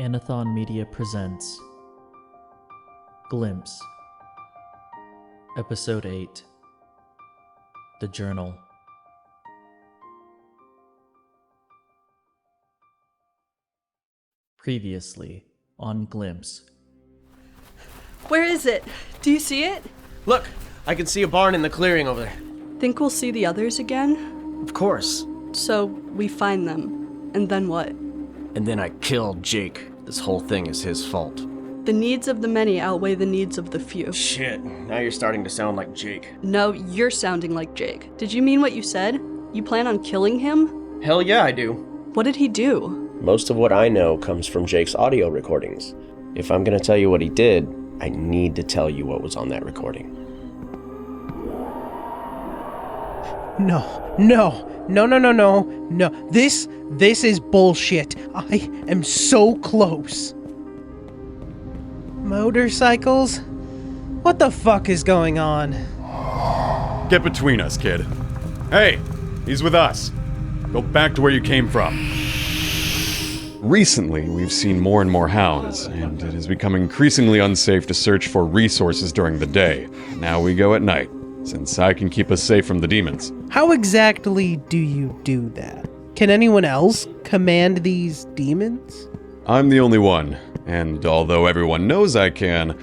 Anathon Media presents Glimpse, Episode 8, The Journal. Previously on Glimpse. Where is it? Do you see it? Look, I can see a barn in the clearing over there. Think we'll see the others again? Of course. So, we find them. And then what? And then I killed Jake. This whole thing is his fault. The needs of the many outweigh the needs of the few. Shit, now you're starting to sound like Jake. No, you're sounding like Jake. Did you mean what you said? You plan on killing him? Hell yeah, I do. What did he do? Most of what I know comes from Jake's audio recordings. If I'm gonna tell you what he did, I need to tell you what was on that recording. No. This is bullshit. I am so close. Motorcycles? What the fuck is going on? Get between us, kid. Hey, he's with us. Go back to where you came from. Recently, we've seen more and more hounds, and it has become increasingly unsafe to search for resources during the day. Now we go at night, since I can keep us safe from the demons. How exactly do you do that? Can anyone else command these demons? I'm the only one, and although everyone knows I can,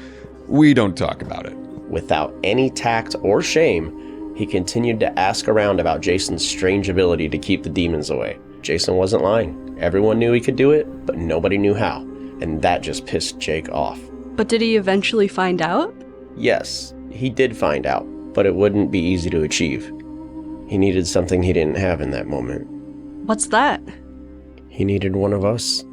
we don't talk about it. Without any tact or shame, he continued to ask around about Jason's strange ability to keep the demons away. Jason wasn't lying. Everyone knew he could do it, but nobody knew how, and that just pissed Jake off. But did he eventually find out? Yes, he did find out, but it wouldn't be easy to achieve. He needed something he didn't have in that moment. What's that? He needed one of us.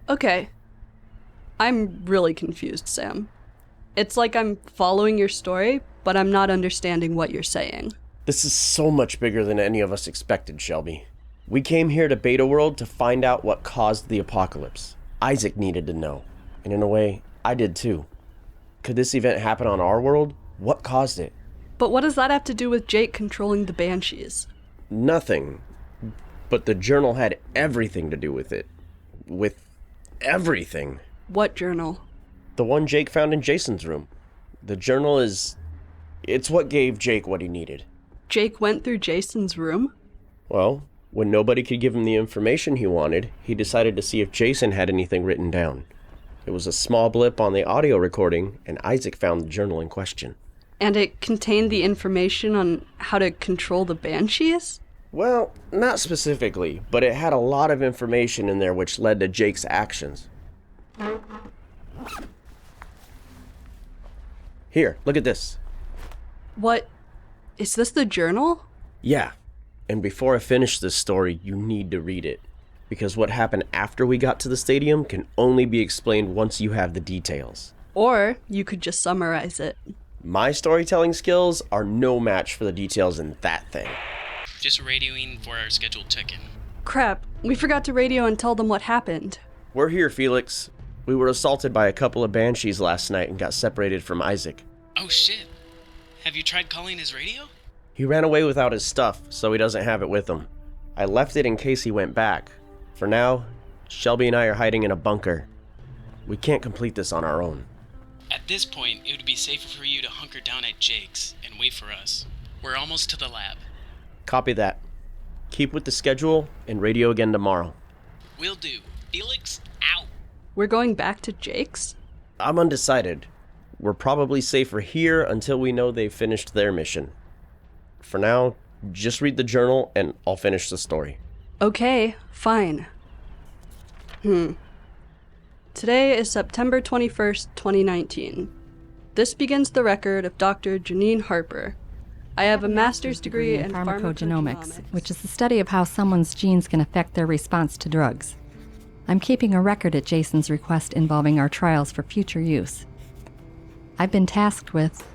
Okay. I'm really confused, Sam. It's like I'm following your story, but I'm not understanding what you're saying. This is so much bigger than any of us expected, Shelby. We came here to Beta World to find out what caused the apocalypse. Isaac needed to know, and in a way, I did too. Could this event happen on our world? What caused it? But what does that have to do with Jake controlling the Banshees? Nothing. But the journal had everything to do with it. With everything. What journal? The one Jake found in Jason's room. The journal it's what gave Jake what he needed. Jake went through Jason's room? Well, when nobody could give him the information he wanted, he decided to see if Jason had anything written down. It was a small blip on the audio recording, and Isaac found the journal in question. And it contained the information on how to control the Banshees? Well, not specifically, but it had a lot of information in there which led to Jake's actions. Here, look at this. What? Is this the journal? Yeah. And before I finish this story, you need to read it. Because what happened after we got to the stadium can only be explained once you have the details. Or you could just summarize it. My storytelling skills are no match for the details in that thing. Just radioing for our scheduled check-in. Crap, we forgot to radio and tell them what happened. We're here, Felix. We were assaulted by a couple of Banshees last night and got separated from Isaac. Oh shit. Have you tried calling his radio? He ran away without his stuff, so he doesn't have it with him. I left it in case he went back. For now, Shelby and I are hiding in a bunker. We can't complete this on our own. At this point, it would be safer for you to hunker down at Jake's and wait for us. We're almost to the lab. Copy that. Keep with the schedule and radio again tomorrow. Will do. Felix, out! We're going back to Jake's? I'm undecided. We're probably safer here until we know they've finished their mission. For now, just read the journal and I'll finish the story. Okay, fine. Today is September 21st, 2019. This begins the record of Dr. Jennine Harper. I have a master's degree in pharmacogenomics, which is the study of how someone's genes can affect their response to drugs. I'm keeping a record at Jason's request involving our trials for future use. I've been tasked with...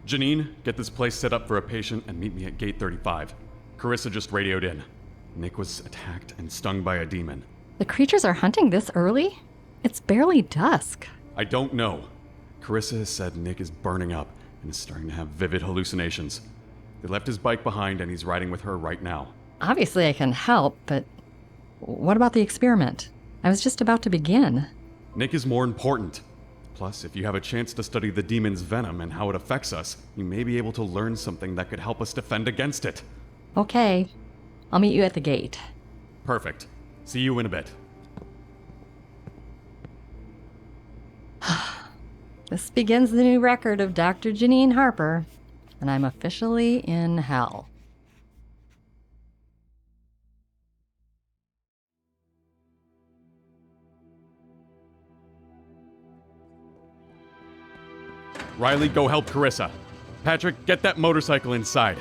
Jennine, get this place set up for a patient and meet me at gate 35. Carisa just radioed in. Nick was attacked and stung by a demon. The creatures are hunting this early? It's barely dusk. I don't know. Carisa has said Nick is burning up and is starting to have vivid hallucinations. They left his bike behind and he's riding with her right now. Obviously I can help, but what about the experiment? I was just about to begin. Nick is more important. Plus, if you have a chance to study the demon's venom and how it affects us, you may be able to learn something that could help us defend against it. Okay. I'll meet you at the gate. Perfect. See you in a bit. This begins the new record of Dr. Jennine Harper, and I'm officially in hell. Riley, go help Carisa. Patrick, get that motorcycle inside.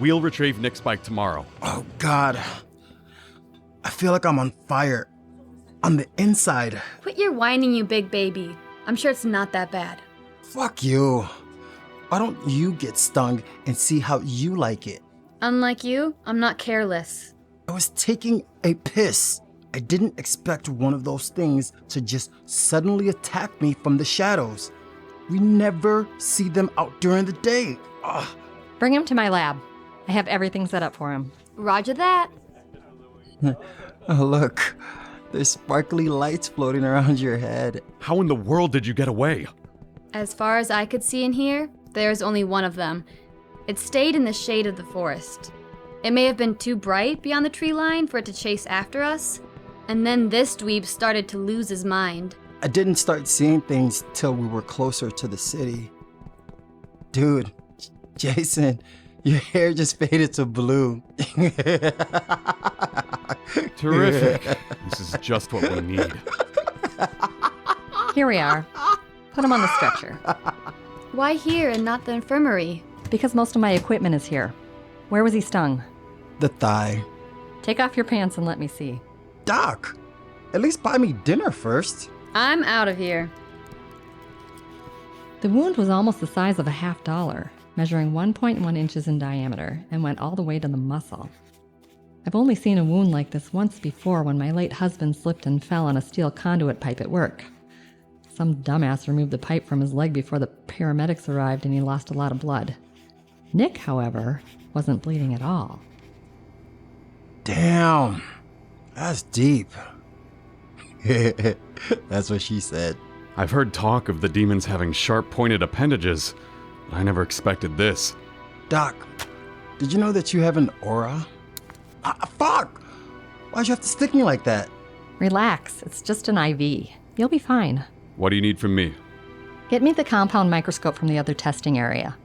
We'll retrieve Nick's bike tomorrow. Oh, God. I feel like I'm on fire. On the inside. Quit your whining, you big baby. I'm sure it's not that bad. Fuck you. Why don't you get stung and see how you like it? Unlike you, I'm not careless. I was taking a piss. I didn't expect one of those things to just suddenly attack me from the shadows. We never see them out during the day. Ugh. Bring him to my lab. I have everything set up for him. Roger that. Oh, look. There's sparkly lights floating around your head. How in the world did you get away? As far as I could see in here, there's only one of them. It stayed in the shade of the forest. It may have been too bright beyond the tree line for it to chase after us, and then this dweeb started to lose his mind. I didn't start seeing things till we were closer to the city. Dude, Jason, your hair just faded to blue. Terrific. This is just what we need. Here we are. Put him on the stretcher. Why here and not the infirmary? Because most of my equipment is here. Where was he stung? The thigh. Take off your pants and let me see. Doc, at least buy me dinner first. I'm out of here. The wound was almost the size of a $50, measuring 1.1 inches in diameter, and went all the way to the muscle. I've only seen a wound like this once before when my late husband slipped and fell on a steel conduit pipe at work. Some dumbass removed the pipe from his leg before the paramedics arrived and he lost a lot of blood. Nick, however, wasn't bleeding at all. Damn, that's deep. That's what she said. I've heard talk of the demons having sharp-pointed appendages, but I never expected this. Doc, did you know that you have an aura? Fuck! Why'd you have to stick me like that? Relax, it's just an IV. You'll be fine. What do you need from me? Get me the compound microscope from the other testing area.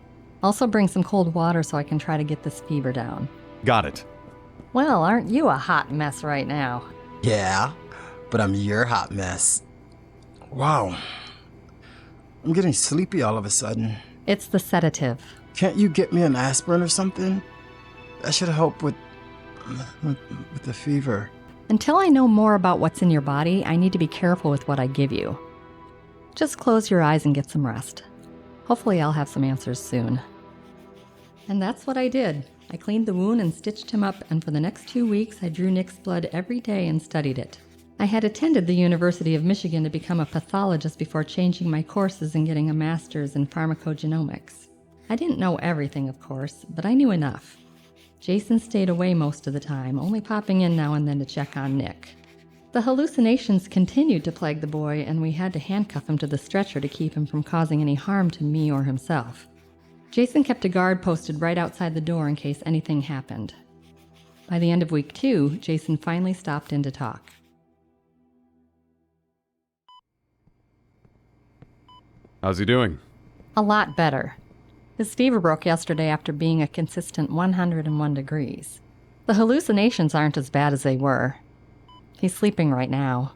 Also bring some cold water so I can try to get this fever down. Got it. Well, aren't you a hot mess right now? Yeah, but I'm your hot mess. Wow. I'm getting sleepy all of a sudden. It's the sedative. Can't you get me an aspirin or something? That should help with the fever. Until I know more about what's in your body, I need to be careful with what I give you. Just close your eyes and get some rest. Hopefully I'll have some answers soon. And that's what I did. I cleaned the wound and stitched him up, and for the next 2 weeks I drew Nick's blood every day and studied it. I had attended the University of Michigan to become a pathologist before changing my courses and getting a master's in pharmacogenomics. I didn't know everything, of course, but I knew enough. Jason stayed away most of the time, only popping in now and then to check on Nick. The hallucinations continued to plague the boy, and we had to handcuff him to the stretcher to keep him from causing any harm to me or himself. Jason kept a guard posted right outside the door in case anything happened. By the end of week 2, Jason finally stopped in to talk. How's he doing? A lot better. His fever broke yesterday after being a consistent 101 degrees. The hallucinations aren't as bad as they were. He's sleeping right now.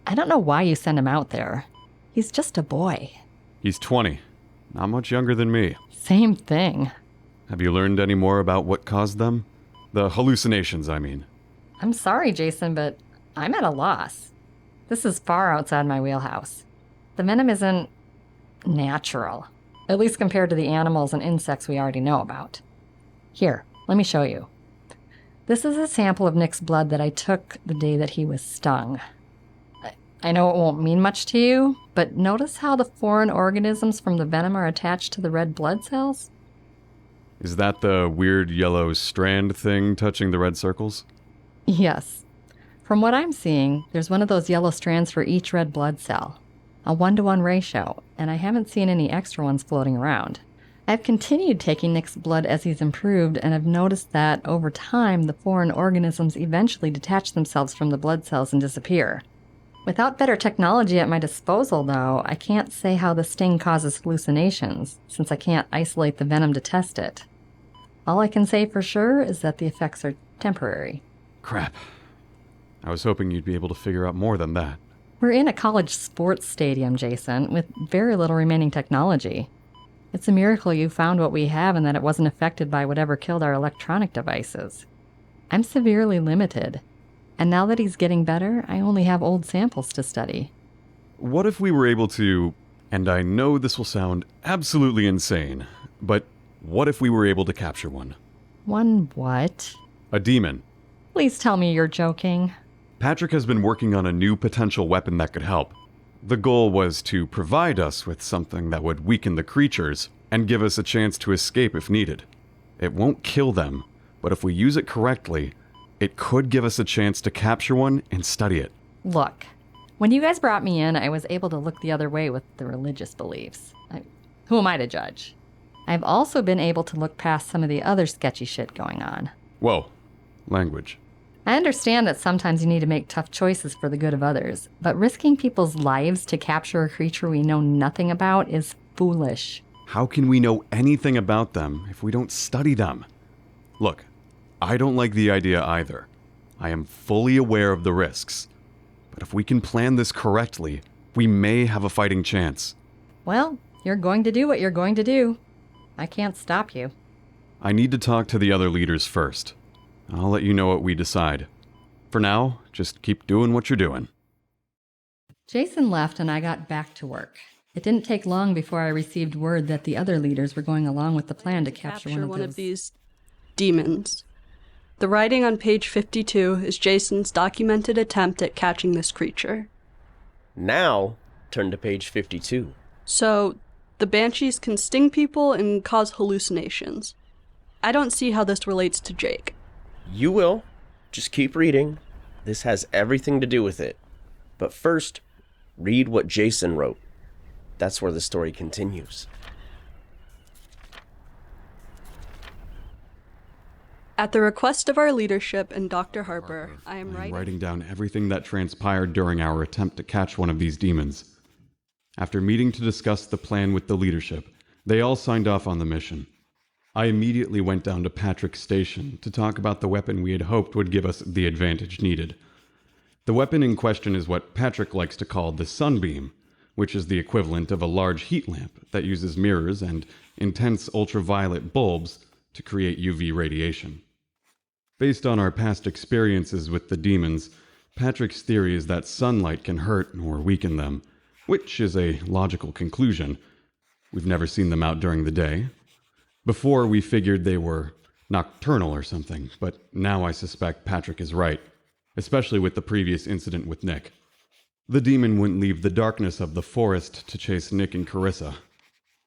I don't know why you sent him out there. He's just a boy. He's 20. Not much younger than me. Same thing. Have you learned any more about what caused them? The hallucinations, I mean. I'm sorry, Jason, but I'm at a loss. This is far outside my wheelhouse. The venom isn't natural, at least compared to the animals and insects we already know about. Here, let me show you. This is a sample of Nick's blood that I took the day that he was stung. I know it won't mean much to you, but notice how the foreign organisms from the venom are attached to the red blood cells? Is that the weird yellow strand thing touching the red circles? Yes. From what I'm seeing, there's one of those yellow strands for each red blood cell. A 1-to-1 ratio, and I haven't seen any extra ones floating around. I've continued taking Nick's blood as he's improved, and I've noticed that, over time, the foreign organisms eventually detach themselves from the blood cells and disappear. Without better technology at my disposal, though, I can't say how the sting causes hallucinations, since I can't isolate the venom to test it. All I can say for sure is that the effects are temporary. Crap. I was hoping you'd be able to figure out more than that. We're in a college sports stadium, Jason, with very little remaining technology. It's a miracle you found what we have and that it wasn't affected by whatever killed our electronic devices. I'm severely limited, and now that he's getting better, I only have old samples to study. What if we were able to, and I know this will sound absolutely insane, but what if we were able to capture one? One what? A demon. Please tell me you're joking. Patrick has been working on a new potential weapon that could help. The goal was to provide us with something that would weaken the creatures and give us a chance to escape if needed. It won't kill them, but if we use it correctly, it could give us a chance to capture one and study it. Look, when you guys brought me in, I was able to look the other way with the religious beliefs. Who am I to judge? I've also been able to look past some of the other sketchy shit going on. Whoa. Language. I understand that sometimes you need to make tough choices for the good of others, but risking people's lives to capture a creature we know nothing about is foolish. How can we know anything about them if we don't study them? Look, I don't like the idea either. I am fully aware of the risks. But if we can plan this correctly, we may have a fighting chance. Well, you're going to do what you're going to do. I can't stop you. I need to talk to the other leaders first. I'll let you know what we decide. For now, just keep doing what you're doing. Jason left and I got back to work. It didn't take long before I received word that the other leaders were going along with the plan to capture one of these demons. The writing on page 52 is Jason's documented attempt at catching this creature. Now, turn to page 52. So, the Banshees can sting people and cause hallucinations. I don't see how this relates to Jake. You will. Just keep reading. This has everything to do with it. But first, read what Jason wrote. That's where the story continues. At the request of our leadership and Dr. Harper, I am writing down everything that transpired during our attempt to catch one of these demons. After meeting to discuss the plan with the leadership, they all signed off on the mission. I immediately went down to Patrick's station to talk about the weapon we had hoped would give us the advantage needed. The weapon in question is what Patrick likes to call the sunbeam, which is the equivalent of a large heat lamp that uses mirrors and intense ultraviolet bulbs to create UV radiation. Based on our past experiences with the demons, Patrick's theory is that sunlight can hurt or weaken them, which is a logical conclusion. We've never seen them out during the day. Before, we figured they were nocturnal or something, but now I suspect Patrick is right, especially with the previous incident with Nick. The demon wouldn't leave the darkness of the forest to chase Nick and Carisa.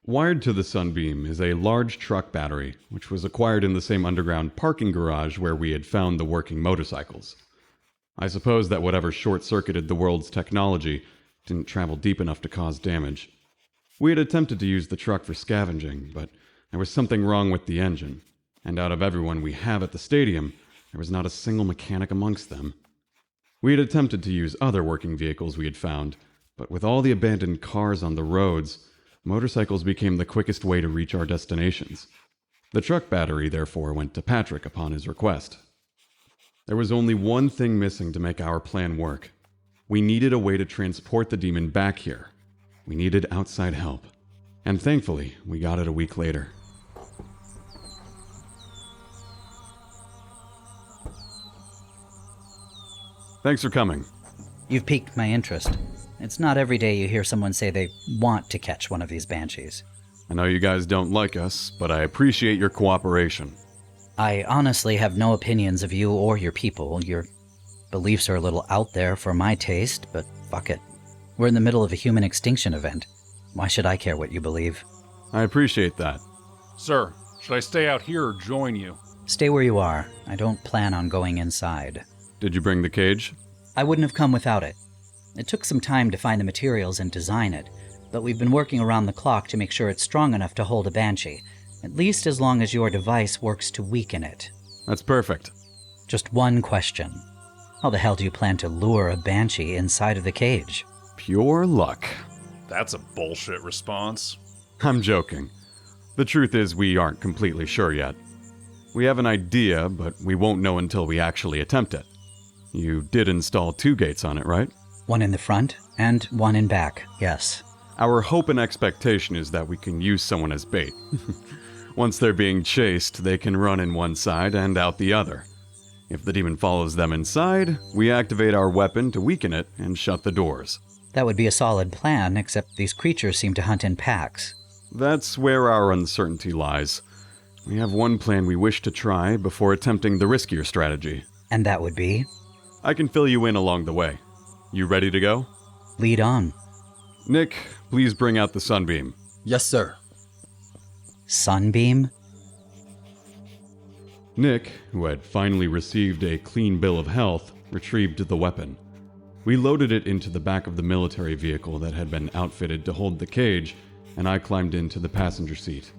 Wired to the sunbeam is a large truck battery, which was acquired in the same underground parking garage where we had found the working motorcycles. I suppose that whatever short-circuited the world's technology didn't travel deep enough to cause damage. We had attempted to use the truck for scavenging, but there was something wrong with the engine, and out of everyone we have at the stadium, there was not a single mechanic amongst them. We had attempted to use other working vehicles we had found, but with all the abandoned cars on the roads, motorcycles became the quickest way to reach our destinations. The truck battery, therefore, went to Patrick upon his request. There was only one thing missing to make our plan work. We needed a way to transport the demon back here. We needed outside help. And thankfully, we got it a week later. Thanks for coming. You've piqued my interest. It's not every day you hear someone say they want to catch one of these banshees. I know you guys don't like us, but I appreciate your cooperation. I honestly have no opinions of you or your people. Your beliefs are a little out there for my taste, but fuck it. We're in the middle of a human extinction event. Why should I care what you believe? I appreciate that. Sir, should I stay out here or join you? Stay where you are. I don't plan on going inside. Did you bring the cage? I wouldn't have come without it. It took some time to find the materials and design it, but we've been working around the clock to make sure it's strong enough to hold a Banshee, at least as long as your device works to weaken it. That's perfect. Just one question. How the hell do you plan to lure a Banshee inside of the cage? Pure luck. That's a bullshit response. I'm joking. The truth is we aren't completely sure yet. We have an idea, but we won't know until we actually attempt it. You did install 2 gates on it, right? One in the front and one in back, yes. Our hope and expectation is that we can use someone as bait. Once they're being chased, they can run in one side and out the other. If the demon follows them inside, we activate our weapon to weaken it and shut the doors. That would be a solid plan, except these creatures seem to hunt in packs. That's where our uncertainty lies. We have one plan we wish to try before attempting the riskier strategy. And that would be? I can fill you in along the way. You ready to go? Lead on. Nick, please bring out the sunbeam. Yes, sir. Sunbeam? Nick, who had finally received a clean bill of health, retrieved the weapon. We loaded it into the back of the military vehicle that had been outfitted to hold the cage, and I climbed into the passenger seat.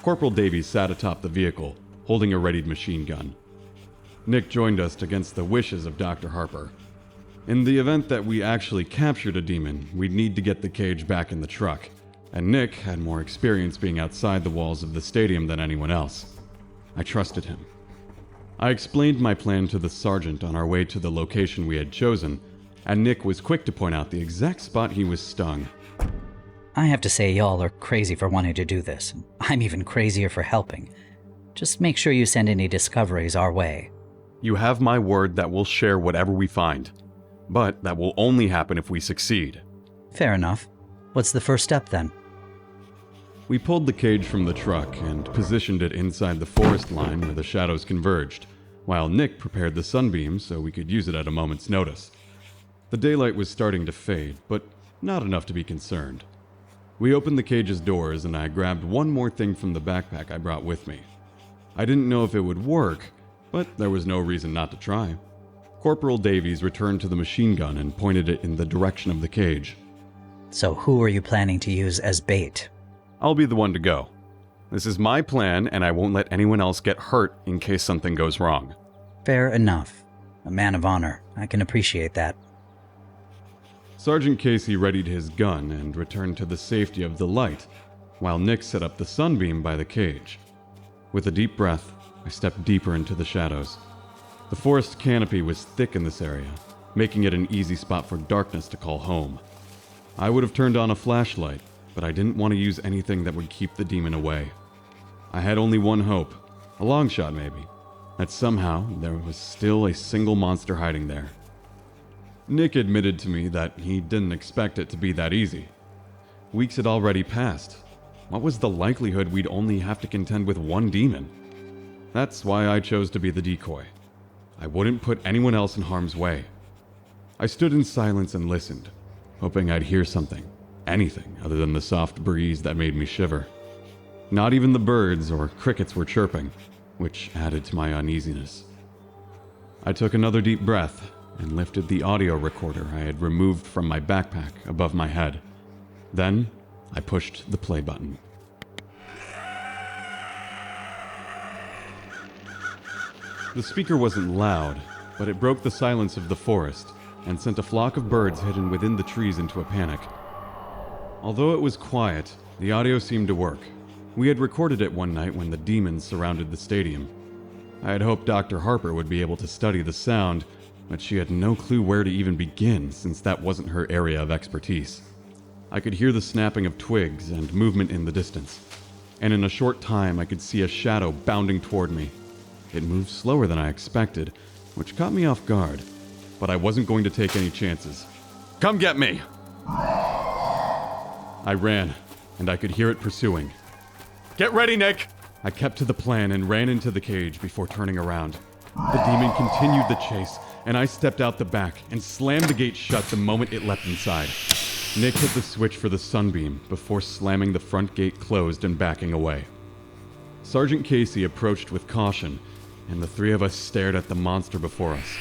Corporal Davies sat atop the vehicle, holding a readied machine gun. Nick joined us against the wishes of Dr. Harper. In the event that we actually captured a demon, we'd need to get the cage back in the truck, and Nick had more experience being outside the walls of the stadium than anyone else. I trusted him. I explained my plan to the sergeant on our way to the location we had chosen, and Nick was quick to point out the exact spot he was stung. I have to say y'all are crazy for wanting to do this. I'm even crazier for helping. Just make sure you send any discoveries our way. You have my word that we'll share whatever we find, but that will only happen if we succeed. Fair enough. What's the first step then? We pulled the cage from the truck and positioned it inside the forest line where the shadows converged, while Nick prepared the sunbeam so we could use it at a moment's notice. The daylight was starting to fade, but not enough to be concerned. We opened the cage's doors and I grabbed one more thing from the backpack I brought with me. I didn't know if it would work, but there was no reason not to try. Corporal Davies returned to the machine gun and pointed it in the direction of the cage. So who are you planning to use as bait? I'll be the one to go. This is my plan, and I won't let anyone else get hurt in case something goes wrong. Fair enough. A man of honor. I can appreciate that. Sergeant Casey readied his gun and returned to the safety of the light, while Nick set up the sunbeam by the cage. With a deep breath, I stepped deeper into the shadows. The forest canopy was thick in this area, making it an easy spot for darkness to call home. I would have turned on a flashlight, but I didn't want to use anything that would keep the demon away. I had only one hope, a long shot maybe, that somehow there was still a single monster hiding there. Nick admitted to me that he didn't expect it to be that easy. Weeks had already passed. What was the likelihood we'd only have to contend with one demon? That's why I chose to be the decoy. I wouldn't put anyone else in harm's way. I stood in silence and listened, hoping I'd hear something. Anything other than the soft breeze that made me shiver. Not even the birds or crickets were chirping, which added to my uneasiness. I took another deep breath and lifted the audio recorder I had removed from my backpack above my head. Then, I pushed the play button. The speaker wasn't loud, but it broke the silence of the forest and sent a flock of birds hidden within the trees into a panic. Although it was quiet, the audio seemed to work. We had recorded it one night when the demons surrounded the stadium. I had hoped Dr. Harper would be able to study the sound, but she had no clue where to even begin since that wasn't her area of expertise. I could hear the snapping of twigs and movement in the distance, and in a short time I could see a shadow bounding toward me. It moved slower than I expected, which caught me off guard, but I wasn't going to take any chances. "Come get me!" I ran, and I could hear it pursuing. "Get ready, Nick!" I kept to the plan and ran into the cage before turning around. The demon continued the chase, and I stepped out the back and slammed the gate shut the moment it leapt inside. Nick hit the switch for the sunbeam before slamming the front gate closed and backing away. Sergeant Casey approached with caution, and the three of us stared at the monster before us.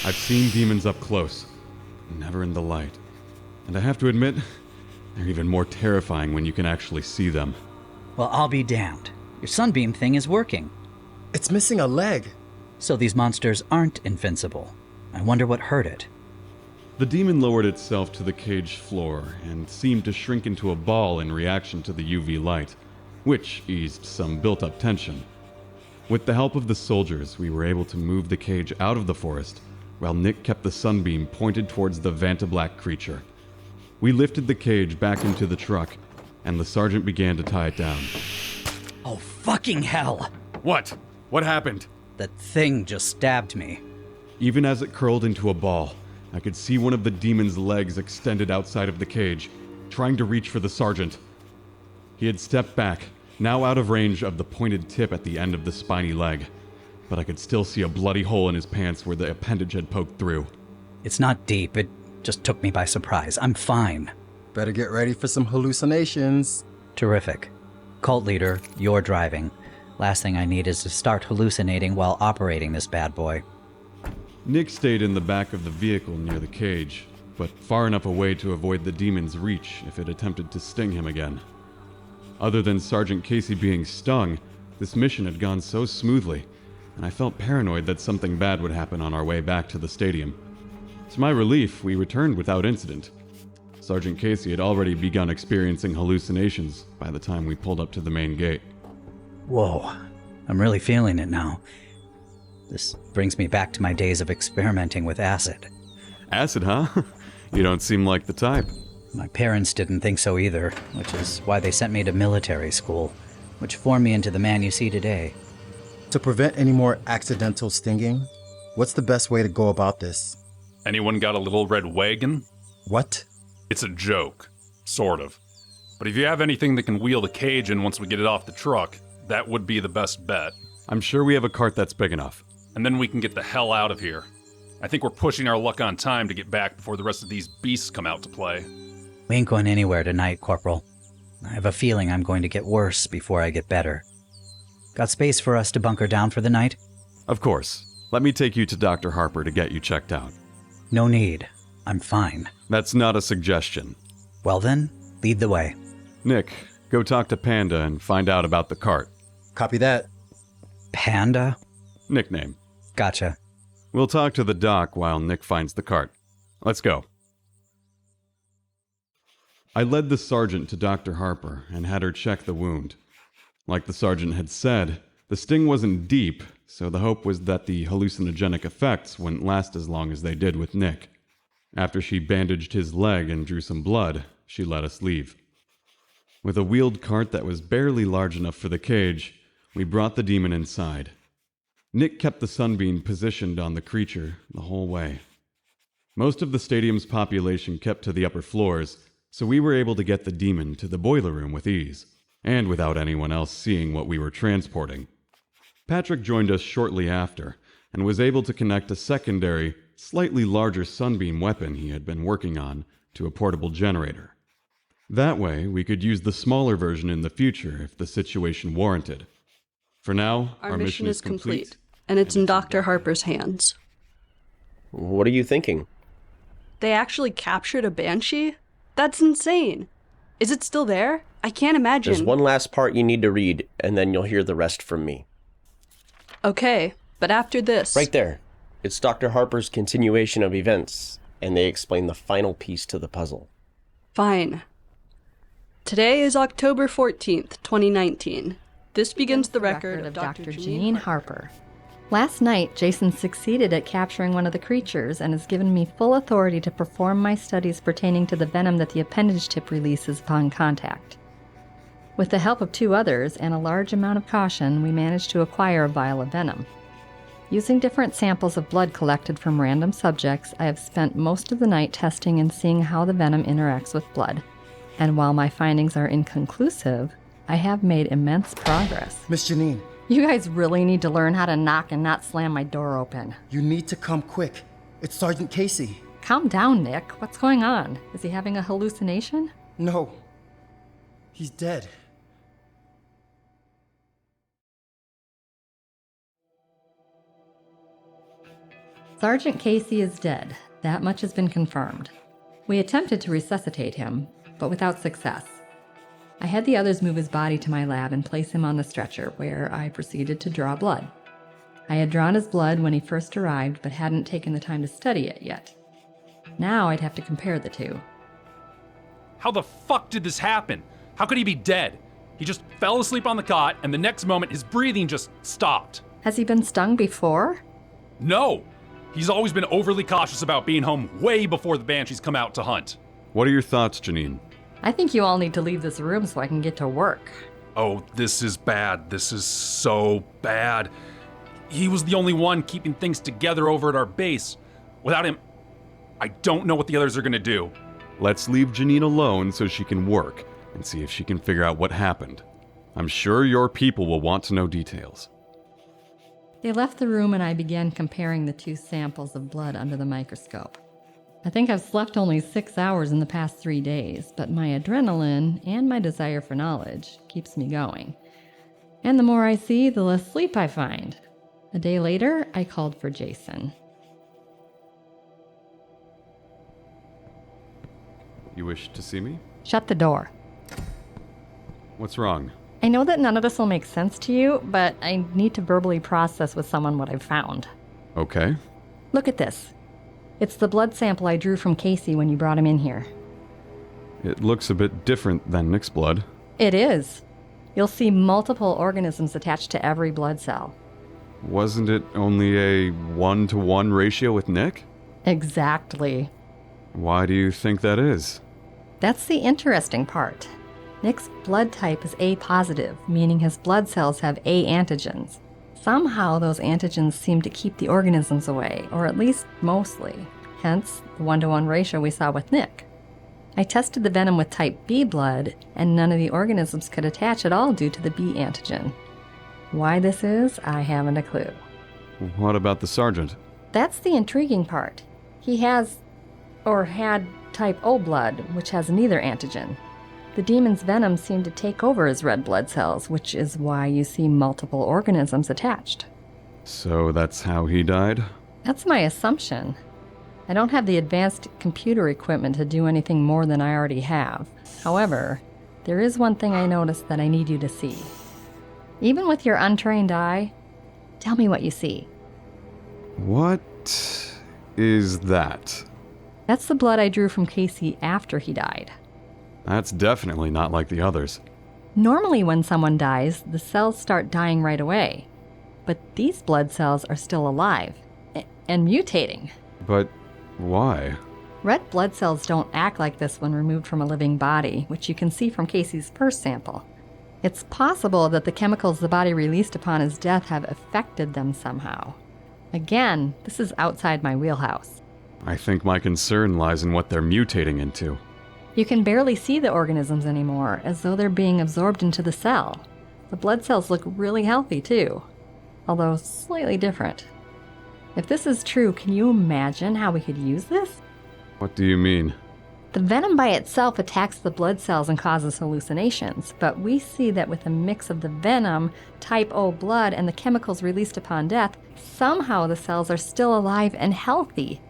I've seen demons up close, never in the light. And I have to admit, they're even more terrifying when you can actually see them. Well, I'll be damned. Your sunbeam thing is working. It's missing a leg. So these monsters aren't invincible. I wonder what hurt it. The demon lowered itself to the cage floor and seemed to shrink into a ball in reaction to the UV light, which eased some built-up tension. With the help of the soldiers, we were able to move the cage out of the forest, while Nick kept the sunbeam pointed towards the Vantablack creature. We lifted the cage back into the truck, and the sergeant began to tie it down. Oh, fucking hell! What? What happened? That thing just stabbed me. Even as it curled into a ball, I could see one of the demon's legs extended outside of the cage, trying to reach for the sergeant. He had stepped back, now out of range of the pointed tip at the end of the spiny leg, but I could still see a bloody hole in his pants where the appendage had poked through. It's not deep, it just took me by surprise. I'm fine. Better get ready for some hallucinations. Terrific. Cult leader, you're driving. Last thing I need is to start hallucinating while operating this bad boy. Nick stayed in the back of the vehicle near the cage, but far enough away to avoid the demon's reach if it attempted to sting him again. Other than Sergeant Casey being stung, this mission had gone so smoothly, and I felt paranoid that something bad would happen on our way back to the stadium. To my relief, we returned without incident. Sergeant Casey had already begun experiencing hallucinations by the time we pulled up to the main gate. Whoa, I'm really feeling it now. This brings me back to my days of experimenting with acid. Acid, huh? You don't seem like the type. My parents didn't think so either, which is why they sent me to military school, which formed me into the man you see today. To prevent any more accidental stinging, what's the best way to go about this? Anyone got a little red wagon? What? It's a joke. Sort of. But if you have anything that can wheel the cage in once we get it off the truck, that would be the best bet. I'm sure we have a cart that's big enough. And then we can get the hell out of here. I think we're pushing our luck on time to get back before the rest of these beasts come out to play. We ain't going anywhere tonight, Corporal. I have a feeling I'm going to get worse before I get better. Got space for us to bunker down for the night? Of course. Let me take you to Dr. Harper to get you checked out. No need. I'm fine. That's not a suggestion. Well then, lead the way. Nick, go talk to Panda and find out about the cart. Copy that. Panda? Nickname. Gotcha. We'll talk to the doc while Nick finds the cart. Let's go. I led the sergeant to Dr. Harper and had her check the wound. Like the sergeant had said, the sting wasn't deep, so the hope was that the hallucinogenic effects wouldn't last as long as they did with Nick. After she bandaged his leg and drew some blood, she let us leave. With a wheeled cart that was barely large enough for the cage, we brought the demon inside. Nick kept the sunbeam positioned on the creature the whole way. Most of the stadium's population kept to the upper floors, so we were able to get the demon to the boiler room with ease, and without anyone else seeing what we were transporting. Patrick joined us shortly after, and was able to connect a secondary, slightly larger sunbeam weapon he had been working on to a portable generator. That way, we could use the smaller version in the future if the situation warranted. For now, our mission is complete. And it's in Dr. Harper's hands. What are you thinking? They actually captured a Banshee? That's insane. Is it still there? I can't imagine. There's one last part you need to read, and then you'll hear the rest from me. Okay, but after this... Right there. It's Dr. Harper's continuation of events, and they explain the final piece to the puzzle. Fine. Today is October 14th, 2019. This begins the record of Dr. Jennine Harper. Last night, Jason succeeded at capturing one of the creatures and has given me full authority to perform my studies pertaining to the venom that the appendage tip releases upon contact. With the help of 2 others and a large amount of caution, we managed to acquire a vial of venom. Using different samples of blood collected from random subjects, I have spent most of the night testing and seeing how the venom interacts with blood. And while my findings are inconclusive, I have made immense progress. Miss Jennine. You guys really need to learn how to knock and not slam my door open. You need to come quick. It's Sergeant Casey. Calm down, Nick. What's going on? Is he having a hallucination? No. He's dead. Sergeant Casey is dead. That much has been confirmed. We attempted to resuscitate him, but without success. I had the others move his body to my lab and place him on the stretcher, where I proceeded to draw blood. I had drawn his blood when he first arrived, but hadn't taken the time to study it yet. Now I'd have to compare the two. How the fuck did this happen? How could he be dead? He just fell asleep on the cot, and the next moment his breathing just stopped. Has he been stung before? No! He's always been overly cautious about being home way before the Banshees come out to hunt. What are your thoughts, Jennine? I think you all need to leave this room so I can get to work. Oh, this is bad. This is so bad. He was the only one keeping things together over at our base. Without him, I don't know what the others are gonna do. Let's leave Jennine alone so she can work and see if she can figure out what happened. I'm sure your people will want to know details. They left the room and I began comparing the two samples of blood under the microscope. I think I've slept only 6 hours in the past 3 days, but my adrenaline and my desire for knowledge keeps me going. And the more I see, the less sleep I find. A day later, I called for Jason. You wish to see me? Shut the door. What's wrong? I know that none of this will make sense to you, but I need to verbally process with someone what I've found. Okay. Look at this. It's the blood sample I drew from Casey when you brought him in here. It looks a bit different than Nick's blood. It is. You'll see multiple organisms attached to every blood cell. Wasn't it only a 1-to-1 ratio with Nick? Exactly. Why do you think that is? That's the interesting part. Nick's blood type is A positive, meaning his blood cells have A antigens. Somehow those antigens seem to keep the organisms away, or at least mostly. Hence, the 1-to-1 ratio we saw with Nick. I tested the venom with type B blood, and none of the organisms could attach at all due to the B antigen. Why this is, I haven't a clue. What about the sergeant? That's the intriguing part. He has, or had, type O blood, which has neither antigen. The demon's venom seemed to take over his red blood cells, which is why you see multiple organisms attached. So that's how he died? That's my assumption. I don't have the advanced computer equipment to do anything more than I already have. However, there is one thing I noticed that I need you to see. Even with your untrained eye, tell me what you see. What is that? That's the blood I drew from Casey after he died. That's definitely not like the others. Normally when someone dies, the cells start dying right away. But these blood cells are still alive and mutating. But why? Red blood cells don't act like this when removed from a living body, which you can see from Casey's first sample. It's possible that the chemicals the body released upon his death have affected them somehow. Again, this is outside my wheelhouse. I think my concern lies in what they're mutating into. You can barely see the organisms anymore, as though they're being absorbed into the cell. The blood cells look really healthy too, although slightly different. If this is true, can you imagine how we could use this? What do you mean? The venom by itself attacks the blood cells and causes hallucinations, but we see that with a mix of the venom, type O blood, and the chemicals released upon death, somehow the cells are still alive and healthy.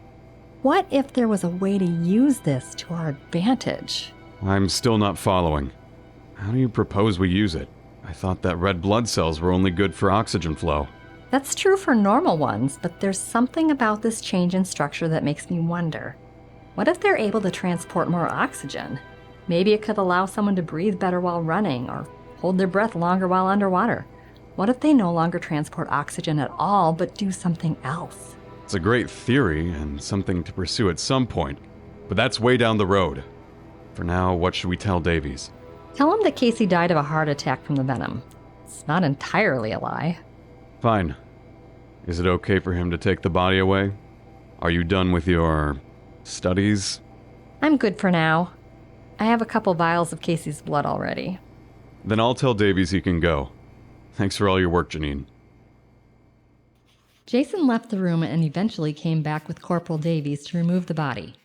What if there was a way to use this to our advantage? I'm still not following. How do you propose we use it? I thought that red blood cells were only good for oxygen flow. That's true for normal ones, but there's something about this change in structure that makes me wonder. What if they're able to transport more oxygen? Maybe it could allow someone to breathe better while running, or hold their breath longer while underwater. What if they no longer transport oxygen at all, but do something else? It's a great theory and something to pursue at some point, but that's way down the road. For now, what should we tell Davies? Tell him that Casey died of a heart attack from the venom. It's not entirely a lie. Fine. Is it okay for him to take the body away? Are you done with your studies? I'm good for now. I have a couple vials of Casey's blood already. Then I'll tell Davies he can go. Thanks for all your work, Jennine. Jason left the room and eventually came back with Corporal Davies to remove the body.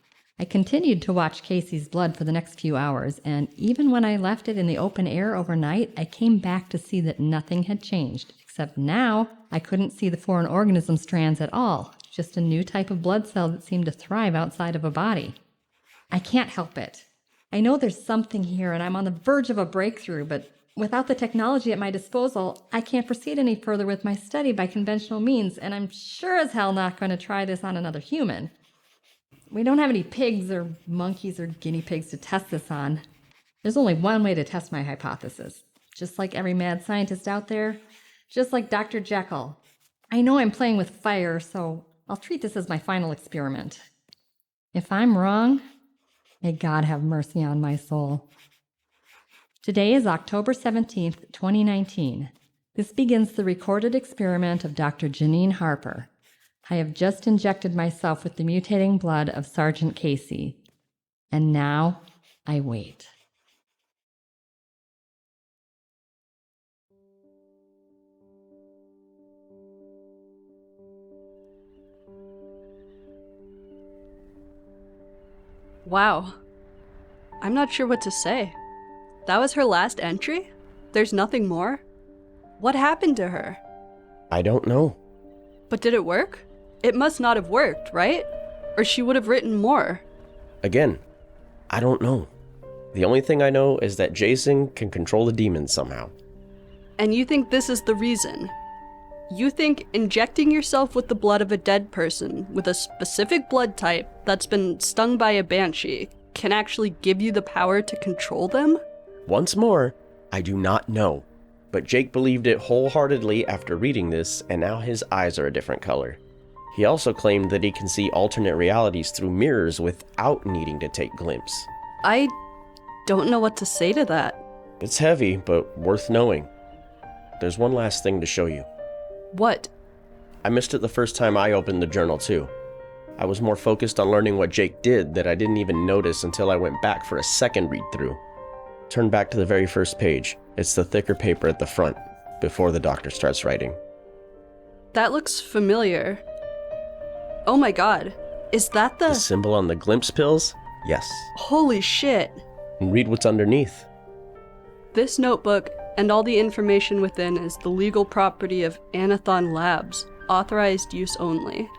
I continued to watch Casey's blood for the next few hours, and even when I left it in the open air overnight, I came back to see that nothing had changed, except now I couldn't see the foreign organism strands at all, just a new type of blood cell that seemed to thrive outside of a body. I can't help it. I know there's something here, and I'm on the verge of a breakthrough, but without the technology at my disposal, I can't proceed any further with my study by conventional means, and I'm sure as hell not going to try this on another human. We don't have any pigs or monkeys or guinea pigs to test this on. There's only one way to test my hypothesis. Just like every mad scientist out there, just like Dr. Jekyll. I know I'm playing with fire, so I'll treat this as my final experiment. If I'm wrong, may God have mercy on my soul. Today is October 17th, 2019. This begins the recorded experiment of Dr. Jennine Harper. I have just injected myself with the mutating blood of Sergeant Casey. And now I wait. Wow. I'm not sure what to say. That was her last entry? There's nothing more? What happened to her? I don't know. But did it work? It must not have worked, right? Or she would have written more. Again, I don't know. The only thing I know is that Jason can control the demons somehow. And you think this is the reason? You think injecting yourself with the blood of a dead person with a specific blood type that's been stung by a banshee can actually give you the power to control them? Once more, I do not know. But Jake believed it wholeheartedly after reading this, and now his eyes are a different color. He also claimed that he can see alternate realities through mirrors without needing to take glimpse. I don't know what to say to that. It's heavy, but worth knowing. There's one last thing to show you. What? I missed it the first time I opened the journal too. I was more focused on learning what Jake did that I didn't even notice until I went back for a second read-through. Turn back to the very first page. It's the thicker paper at the front, before the doctor starts writing. That looks familiar. Oh my god. Is that The symbol on the glimpse pills? Yes. Holy shit. And read what's underneath. This notebook and all the information within is the legal property of Anathon Labs, authorized use only.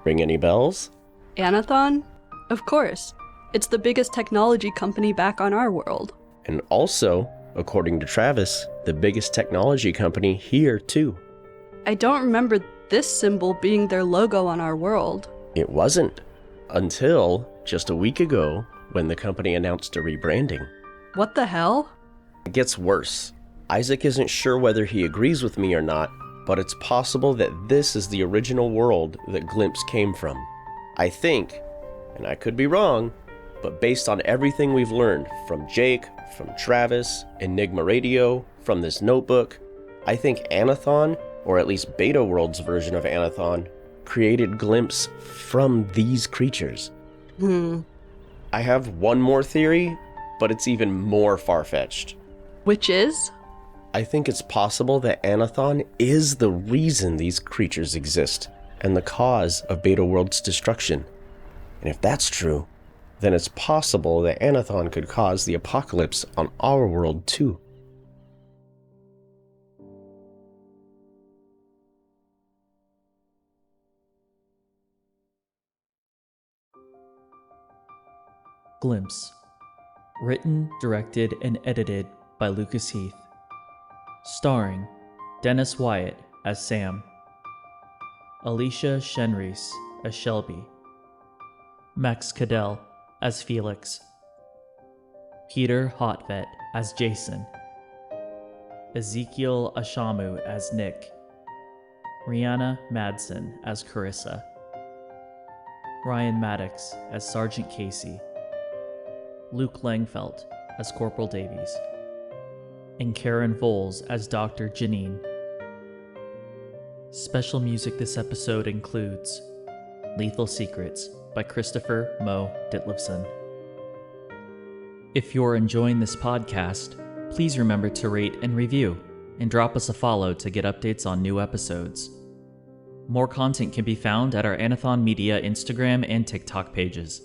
Ring any bells? Anathon? Of course. It's the biggest technology company back on our world. And also, according to Travis, the biggest technology company here too. I don't remember this symbol being their logo on our world. It wasn't. Until just a week ago, when the company announced a rebranding. What the hell? It gets worse. Isaac isn't sure whether he agrees with me or not, but it's possible that this is the original world that Glimpse came from. I think, and I could be wrong, but based on everything we've learned from Jake, from Travis, Enigma Radio, from this notebook, I think Anathon, or at least Beta World's version of Anathon, created Glimpse from these creatures. I have one more theory, but it's even more far-fetched. Which is? I think it's possible that Anathon is the reason these creatures exist, and the cause of Beta World's destruction. And if that's true, then it's possible that Anathon could cause the apocalypse on our world too. Glimpse. Written, directed, and edited by Lucas Heath. Starring Dennis Wyatt as Sam, Alicia Shenreice as Shelby, Max Caudell as Felix, Peter Hotvedt as Jason, Ezekiel Ashamu as Nick, Reanna Madson as Carisa, Ryan Maddux as Sergeant Casey, Luke Langfeldt as Corporal Davies, and Karen Voels as Dr. Jennine. Special music this episode includes Lethal Secrets by Christopher Mo Ditlevson. If you're enjoying this podcast, please remember to rate and review. and drop us a follow to get updates on new episodes. More content can be found at our Anathon Media Instagram and TikTok pages.